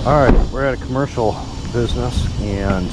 Alright, we're at a commercial business and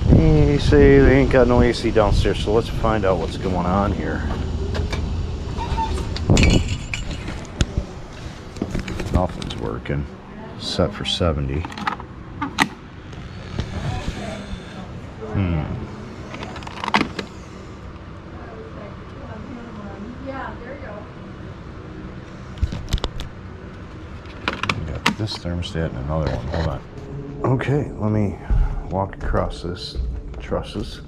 they say they ain't got no AC downstairs, so let's find out what's going on here. Nothing's working. Set for 70. This thermostat and another one. Hold on. Okay, let me walk across this trusses.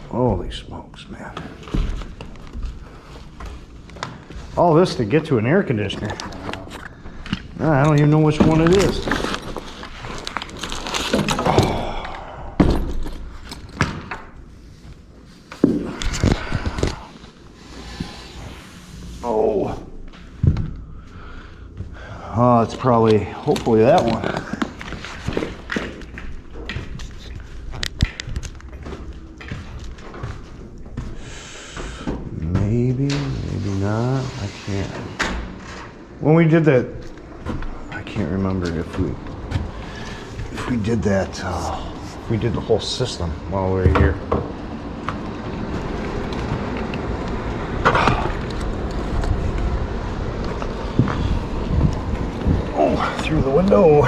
Holy smokes, man. All this to get to an air conditioner. I don't even know which one it is. It's probably, hopefully that one. Maybe, maybe not. I can't. When we did that, I can't remember if we did that, if we did the whole system while we were here. Through the window.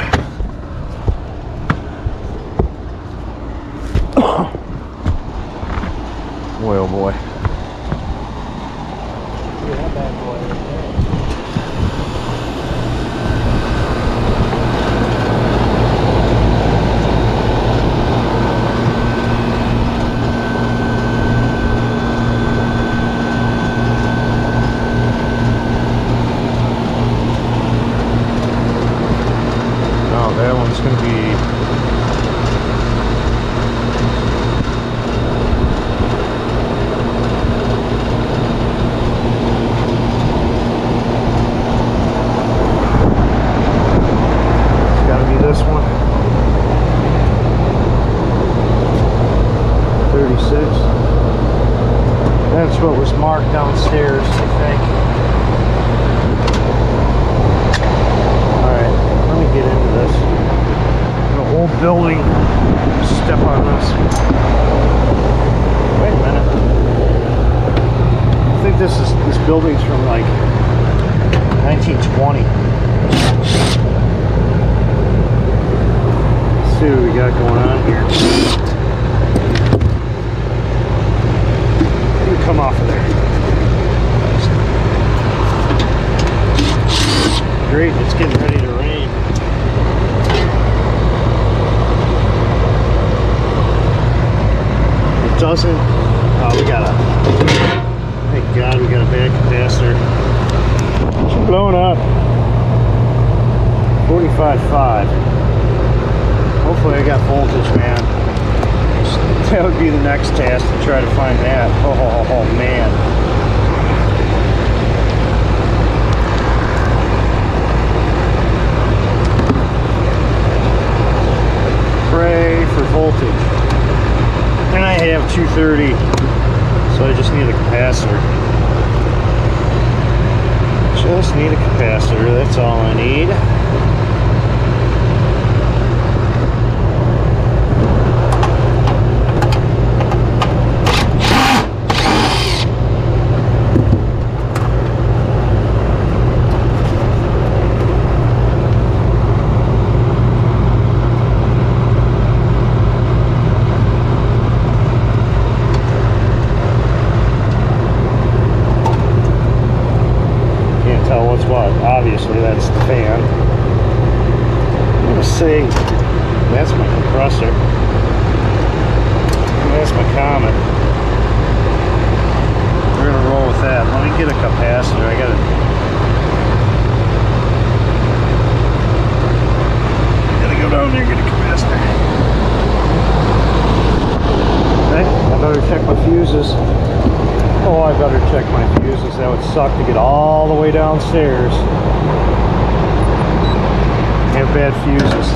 Boy, oh boy. That one's going to be it's got to be this one. 36. That's what was marked downstairs, I think. Alright, let me get into this. Old building. Step on this. Wait a minute. I think this building's from like 1920. Let's see what we got going on here. Let me come off of there. Great, it's getting ready to rain. Doesn't. Oh, we got a. Thank God we got a bad capacitor. It's blowing up. 45.5. Hopefully I got voltage, man. That would be the next task to try to find that. Oh man. Pray for voltage. And I have 230, so I just need a capacitor. Just need a capacitor, that's all I need. Obviously that's the fan. I'm going to say that's my compressor. And that's my comet. We're going to roll with that. Let me get a capacitor. I gotta go down there and get a capacitor. Okay, I better check my fuses. Oh, I better check my fuses. That would suck to get all the way downstairs. Have bad fuses.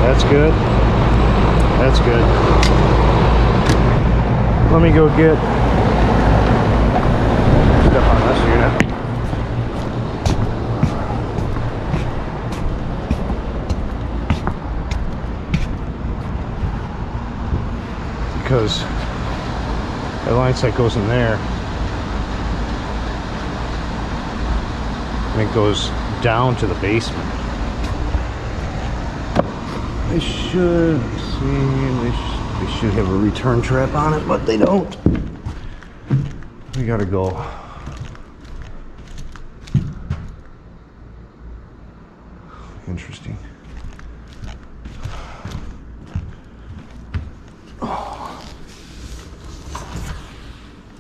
That's good. That's good. Let me go get. Step on this unit. because that line set goes in there and it goes down to the basement. They should they should have a return trap on it, but they don't. We gotta go. Interesting. Oh.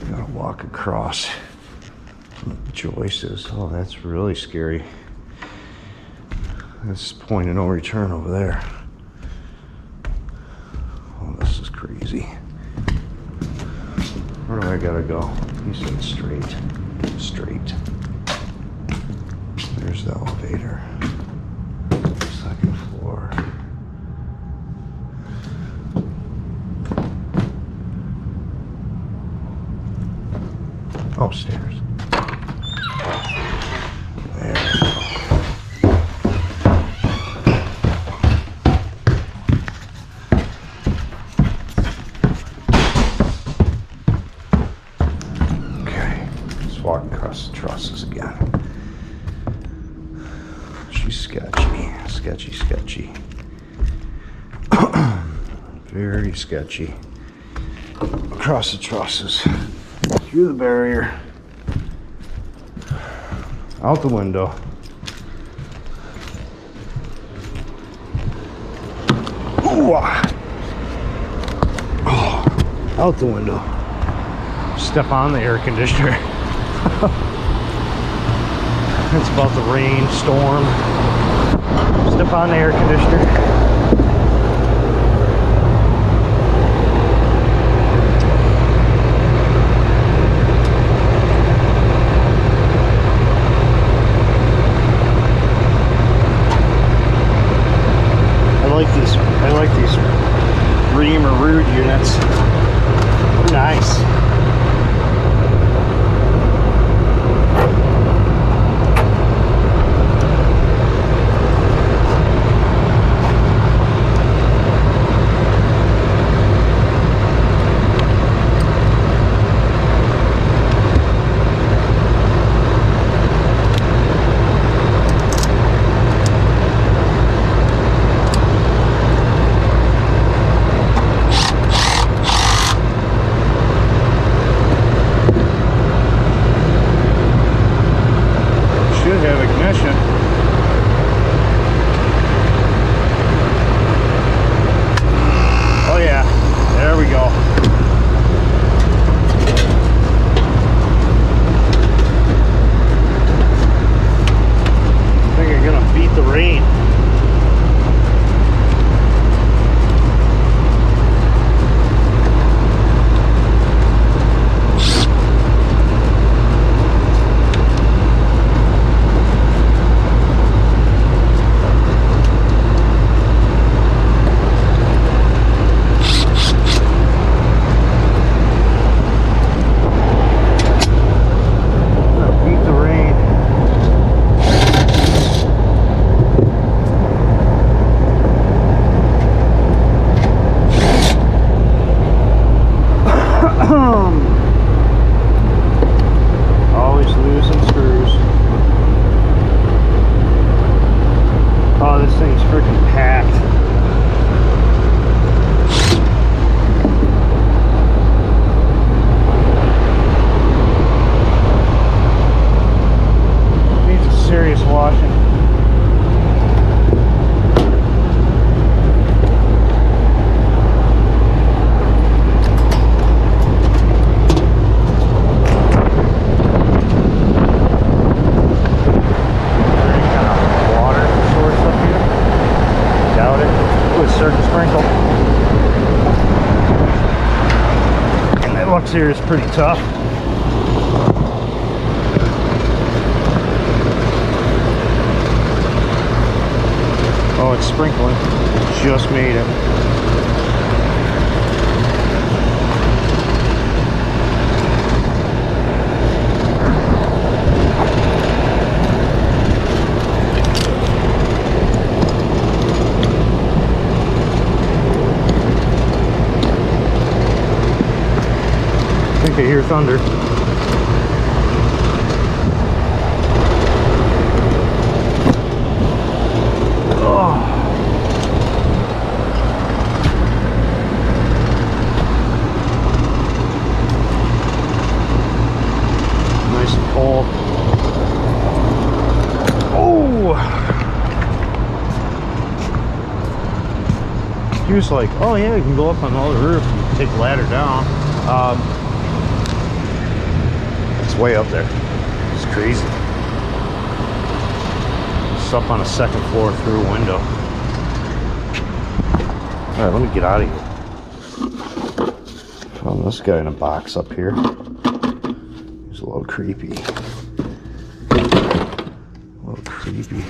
Gotta walk across joists. Oh, that's really scary. That's point of no return over there. Oh, this is crazy. Where do I gotta go? He said straight. Straight. There's the elevator. Second floor. Upstairs. There we go. Okay, let's walk across the trusses again. She's sketchy, sketchy, sketchy. Very sketchy. Across the trusses, through the barrier, out the window. Ooh, oh, out the window. Step on the air conditioner. It's about the rain, storm. Step on the air conditioner. I like these Ream or Rude units. Nice. Here is pretty tough. Oh, it's sprinkling. Just made it. thunder. Oh. Nice and cold. Oh! He was like, oh yeah, you can go up on the other roof and take the ladder down. It's way up there. It's crazy. It's up on a second floor through a window. Alright, let me get out of here. Found this guy in a box up here. He's a little creepy. A little creepy.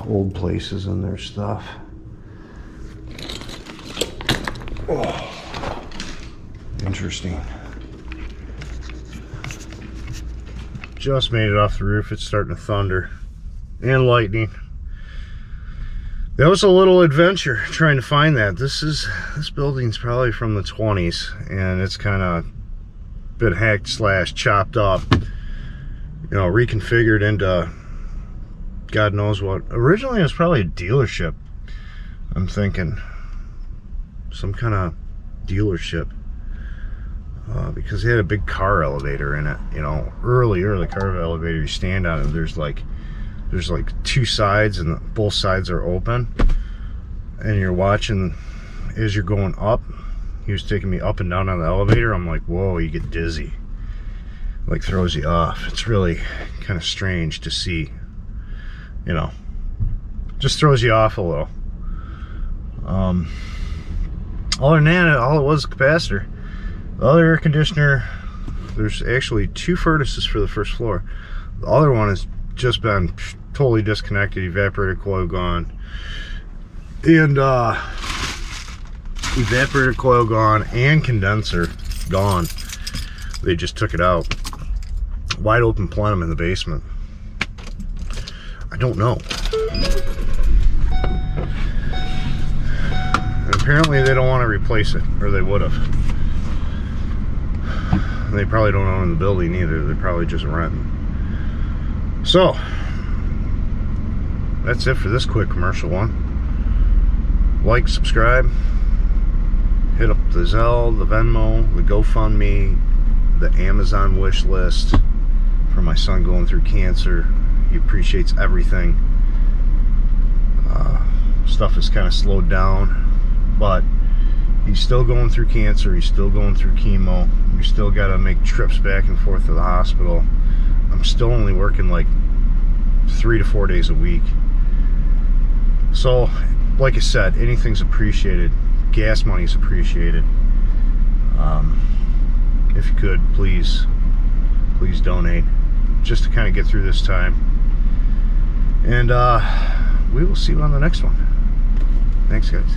Old places and their stuff. Oh, interesting. Just made it off the roof. It's starting to thunder and lightning. That was a little adventure trying to find that. This building's probably from the 20s, and it's kind of been hacked slash chopped up, you know, reconfigured into God knows what. Originally it was probably a dealership. I'm thinking some kind of dealership, because they had a big car elevator in it. You know, early car elevator, you stand on it, there's like two sides, and both sides are open, and you're watching as you're going up. He was taking me up and down on the elevator. I'm like, whoa, you get dizzy, like throws you off. It's really kind of strange to see, you know, just throws you off a little. Other than that, all it was capacitor. The other air conditioner, there's actually 2 furnaces for the first floor. The other one has just been totally disconnected. Evaporator coil gone, and evaporator coil gone, and condenser gone. They just took it out. Wide open plenum in the basement. I don't know. And apparently they don't want to replace it, or they would have. They probably don't own the building either. They're probably just renting. So that's it for this quick commercial one. Like, subscribe, hit up the Zelle, the Venmo, the GoFundMe, the Amazon wish list for my son going through cancer. He appreciates everything. Stuff is kind of slowed down, but he's still going through cancer. He's still going through chemo. We still got to make trips back and forth to the hospital. I'm still only working like 3 to 4 days a week. So, like I said, anything's appreciated. Gas money's appreciated. If you could, please donate, just to kind of get through this time. And we will see you on the next one. Thanks, guys.